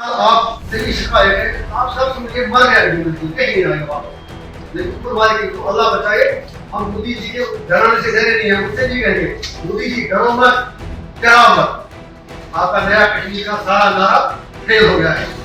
आप तेरी शिकायत है, आप सब मिलके मर गए, कहीं नहीं आएगा लेकिन ऊपर वाले की अल्लाह बचाए। हम मोदी जी के डराने से डरे नहीं, हम उससे नहीं कहेंगे मोदी जी डरो मत, डराओ मत। आपका नया कश्मीर का सारा नारा फेल हो गया है।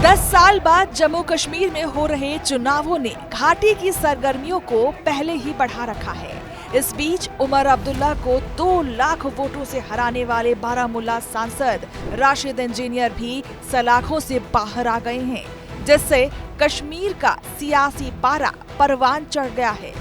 10 साल बाद जम्मू कश्मीर में हो रहे चुनावों ने घाटी की सरगर्मियों को पहले ही बढ़ा रखा है। इस बीच उमर अब्दुल्ला को 2 लाख वोटों से हराने वाले बारामूला सांसद राशिद इंजीनियर भी सलाखों से बाहर आ गए हैं, जिससे कश्मीर का सियासी पारा परवान चढ़ गया है।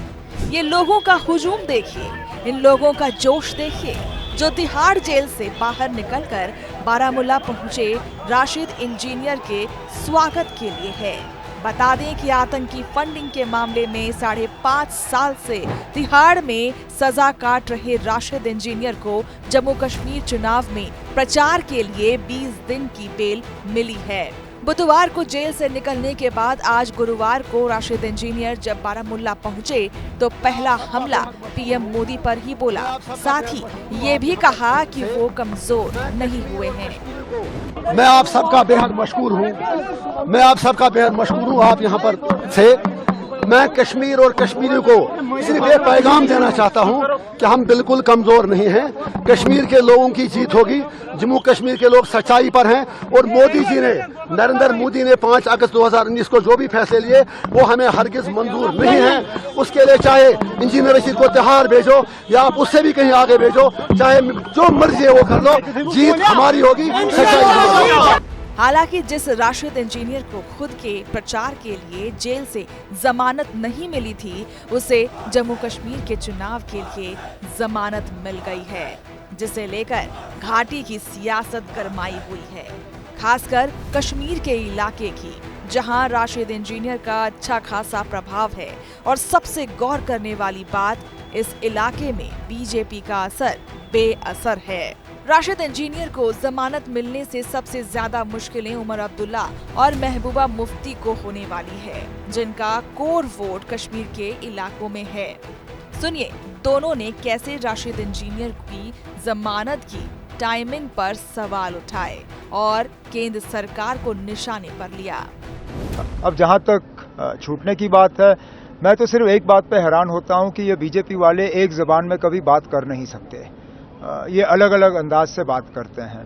ये लोगों का हुजूम देखिए, इन लोगों का जोश देखिए, जो तिहाड़ जेल से बाहर निकलकर बारामूला पहुंचे राशिद इंजीनियर के स्वागत के लिए है। बता दें कि आतंकी फंडिंग के मामले में 5.5 साल से तिहाड़ में सजा काट रहे राशिद इंजीनियर को जम्मू कश्मीर चुनाव में प्रचार के लिए 20 दिन की बेल मिली है। बुधवार को जेल से निकलने के बाद आज गुरुवार को राशिद इंजीनियर जब बारामूला पहुंचे तो पहला हमला पीएम मोदी पर ही बोला। साथ ही ये भी कहा कि वो कमजोर नहीं हुए हैं। मैं आप सबका बेहद मशकूर हूँ, मैं आप सबका बेहद मशकूर हूँ। आप यहाँ पर थे, मैं कश्मीर और कश्मीरी को सिर्फ ये पैगाम देना चाहता हूँ कि हम बिल्कुल कमजोर नहीं हैं। कश्मीर के लोगों की जीत होगी, जम्मू कश्मीर के लोग सच्चाई पर हैं और मोदी जी ने, नरेंद्र मोदी ने 5 अगस्त 2019 को जो भी फैसले लिए वो हमें हरगिज मंजूर नहीं है। उसके लिए चाहे इंजीनियर रशीद को तिहाड़ भेजो या आप उससे भी कहीं आगे भेजो, चाहे जो मर्जी है वो कर लो, जीत हमारी होगी, सच्चाई हमारी होगी। हालांकि जिस राशिद इंजीनियर को खुद के प्रचार के लिए जेल से जमानत नहीं मिली थी, उसे जम्मू कश्मीर के चुनाव के लिए जमानत मिल गई है, जिसे लेकर घाटी की सियासत गरमाई हुई है, खासकर कश्मीर के इलाके की, जहां राशिद इंजीनियर का अच्छा खासा प्रभाव है। और सबसे गौर करने वाली बात, इस इलाके में बीजेपी का असर बेअसर है। राशिद इंजीनियर को जमानत मिलने से सबसे ज्यादा मुश्किलें उमर अब्दुल्ला और महबूबा मुफ्ती को होने वाली है, जिनका कोर वोट कश्मीर के इलाकों में है। सुनिए दोनों ने कैसे राशिद इंजीनियर की जमानत की टाइमिंग पर सवाल उठाए और केंद्र सरकार को निशाने पर लिया। अब जहां तक छूटने की बात है, मैं तो सिर्फ एक बात पे हैरान होता हूं कि ये बीजेपी वाले एक जबान में कभी बात कर नहीं सकते, ये अलग अलग अंदाज से बात करते हैं।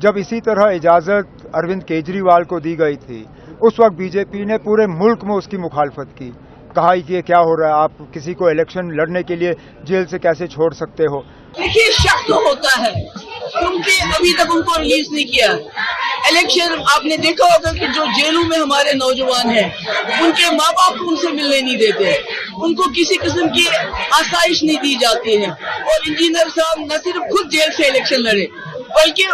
जब इसी तरह इजाजत अरविंद केजरीवाल को दी गई थी, उस वक्त बीजेपी ने पूरे मुल्क में उसकी मुखालफत की, कहा कि ये क्या हो रहा है, आप किसी को इलेक्शन लड़ने के लिए जेल से कैसे छोड़ सकते हो। देखिए शक तो होता है, क्योंकि अभी तक उनको रिलीज नहीं किया। इलेक्शन आपने देखा होगा कि जो जेलों में हमारे नौजवान हैं, उनके माँ बाप उनसे मिलने नहीं देते, उनको किसी किस्म की आसाइश नहीं दी जाती है। और इंजीनियर साहब न सिर्फ खुद जेल से इलेक्शन लड़े, बल्कि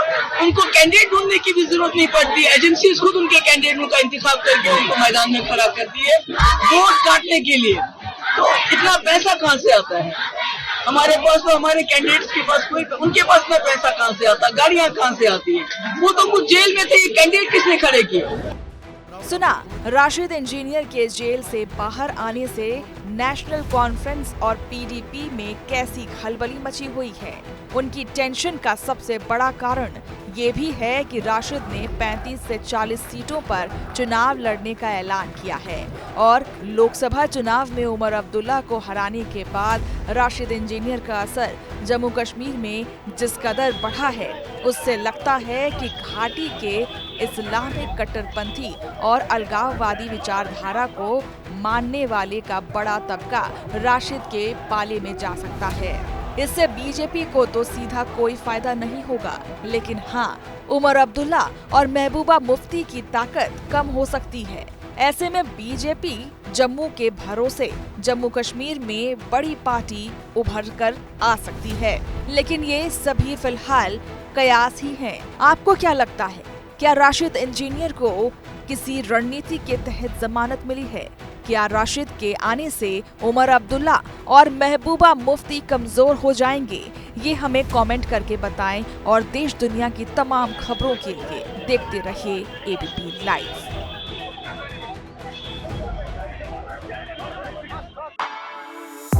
उनको कैंडिडेट ढूंढने की भी जरूरत नहीं पड़ती। एजेंसीज खुद उनके कैंडिडेटों का इंतखाब करके उनको मैदान में खड़ा करती है वोट काटने के लिए। तो इतना पैसा कहाँ से आता है? हमारे पास तो हमारे कैंडिडेट्स के पास कोई, उनके पास में पैसा कहाँ से आता, गाड़ियाँ कहाँ से आती है? वो तो कुछ जेल में थे, ये कैंडिडेट किसने खड़े किए? सुना, राशिद इंजीनियर के जेल से बाहर आने से नेशनल कॉन्फ्रेंस और पीडीपी में कैसी खलबली मची हुई है। उनकी टेंशन का सबसे बड़ा कारण ये भी है कि राशिद ने 35 से 40 सीटों पर चुनाव लड़ने का ऐलान किया है और लोकसभा चुनाव में उमर अब्दुल्ला को हराने के बाद राशिद इंजीनियर का असर जम्मू कश्मीर में जिस कदर बढ़ा है, उससे लगता है कि घाटी के इस्लामिक कट्टरपंथी और अलगाववादी विचारधारा को मानने वाले का बड़ा तबका राशिद के पाले में जा सकता है। इससे बीजेपी को तो सीधा कोई फायदा नहीं होगा, लेकिन हाँ, उमर अब्दुल्ला और महबूबा मुफ्ती की ताकत कम हो सकती है। ऐसे में बीजेपी जम्मू के भरोसे जम्मू कश्मीर में बड़ी पार्टी उभर कर आ सकती है, लेकिन ये सभी फिलहाल कयास ही हैं। आपको क्या लगता है, क्या राशिद इंजीनियर को किसी रणनीति के तहत जमानत मिली है? क्या राशिद के आने से उमर अब्दुल्ला और महबूबा मुफ्ती कमजोर हो जाएंगे? ये हमें कमेंट करके बताएं और देश दुनिया की तमाम खबरों के लिए देखते रहिए ABP live.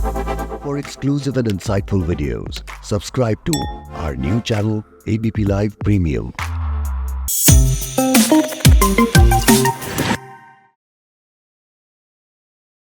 For exclusive and insightful videos, subscribe to our new channel ABP Live Premium.